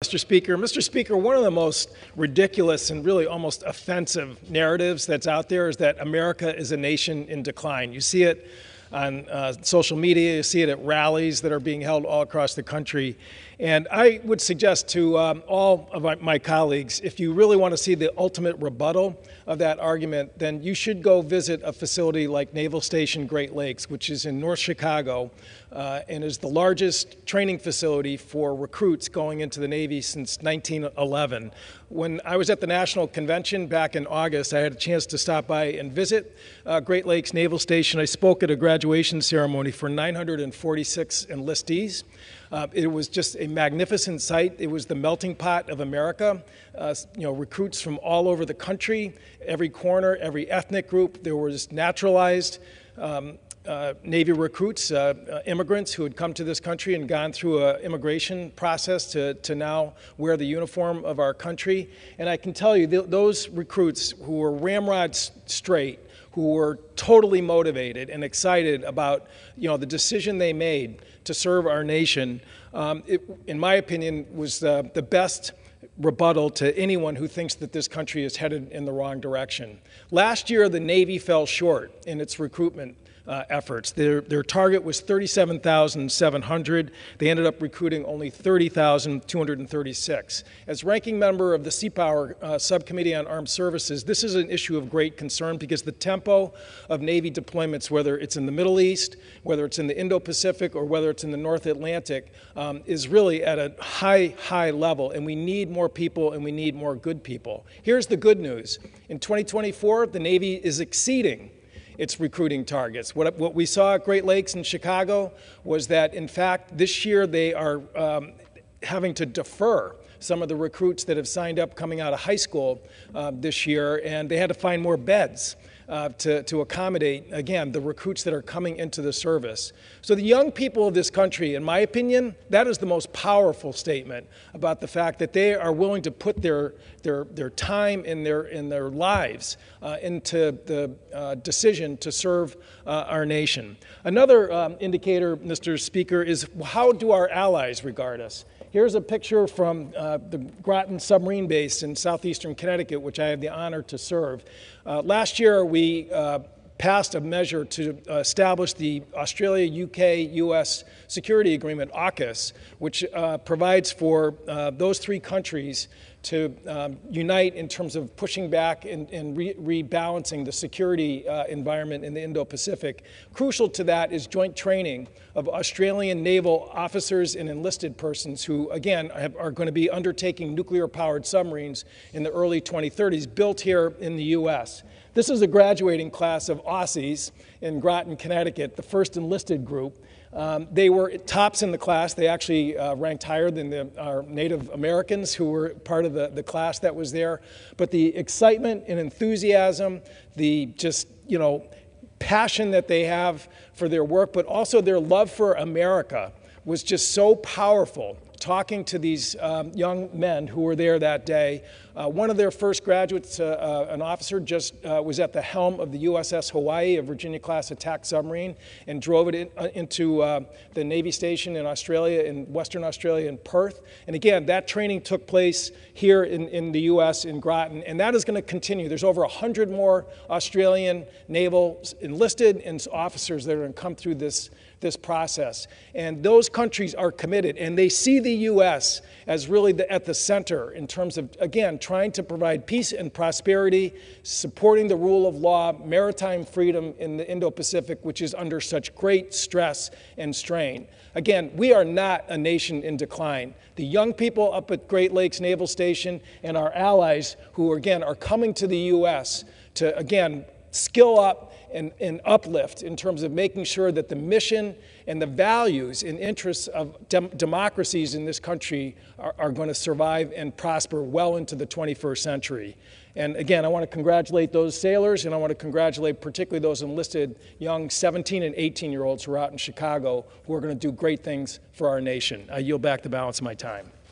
Mr. Speaker, one of the most ridiculous and really almost offensive narratives that's out there is that America is a nation in decline. You see it on social media, you see it at rallies that are being held all across the country. And I would suggest to all of my colleagues, if you really want to see the ultimate rebuttal of that argument, then you should go visit a facility like Naval Station Great Lakes, which is in North Chicago, and is the largest training facility for recruits going into the Navy since 1911. When I was at the National Convention back in August, I had a chance to stop by and visit Great Lakes Naval Station. I spoke at a graduation ceremony for 946 enlistees. It was just a magnificent sight. It was the melting pot of America. Recruits from all over the country, every corner, every ethnic group. There was naturalized Navy recruits, immigrants who had come to this country and gone through an immigration process to now wear the uniform of our country. And I can tell you, those recruits who were ramrod straight, who were totally motivated and excited about the decision they made to serve our nation, in my opinion, was the best rebuttal to anyone who thinks that this country is headed in the wrong direction. Last year, the Navy fell short in its recruitment efforts. Their target was 37,700. They ended up recruiting only 30,236. As ranking member of the Sea Power Subcommittee on Armed Services, this is an issue of great concern because the tempo of Navy deployments, whether it's in the Middle East, whether it's in the Indo-Pacific, or whether it's in the North Atlantic, is really at a high level, and we need more people and we need more good people. Here's the good news. In 2024, the Navy is exceeding its recruiting targets. What we saw at Great Lakes in Chicago was that, in fact, this year they are having to defer some of the recruits that have signed up coming out of high school this year, and they had to find more beds to accommodate, again, the recruits that are coming into the service. So the young people of this country, in my opinion, that is the most powerful statement about the fact that they are willing to put their time in their lives into the decision to serve our nation. Another indicator, Mr. Speaker, is how do our allies regard us? Here's a picture from the Groton submarine base in southeastern Connecticut, which I have the honor to serve. Last year, we passed a measure to establish the Australia, UK, US security agreement, AUKUS, which provides for those three countries to unite in terms of pushing back and rebalancing the security environment in the Indo-Pacific. Crucial to that is joint training of Australian naval officers and enlisted persons who, again, are going to be undertaking nuclear-powered submarines in the early 2030s, built here in the U.S. This is a graduating class of Aussies in Groton, Connecticut, the first enlisted group. They were tops in the class. They actually ranked higher than our Native Americans who were part of the class that was there. But the excitement and enthusiasm, the passion that they have for their work, but also their love for America was just so powerful. Talking to these young men who were there that day. One of their first graduates, an officer, just was at the helm of the USS Hawaii, a Virginia-class attack submarine, and drove it into the Navy station in Australia, in Western Australia, in Perth. And again, that training took place here in the U.S., in Groton, and that is going to continue. There's over 100 more Australian naval enlisted and officers that are going to come through this process. And those countries are committed, and they see the U.S. as really at the center in terms of, again, trying to provide peace and prosperity, supporting the rule of law, maritime freedom in the Indo-Pacific, which is under such great stress and strain. Again, we are not a nation in decline. The young people up at Great Lakes Naval Station and our allies who, again, are coming to the U.S. to, again, skill up and uplift in terms of making sure that the mission and the values and interests of democracies in this country are going to survive and prosper well into the 21st century. And again, I want to congratulate those sailors, and I want to congratulate particularly those enlisted young 17 and 18-year-olds who are out in Chicago who are going to do great things for our nation. I yield back the balance of my time.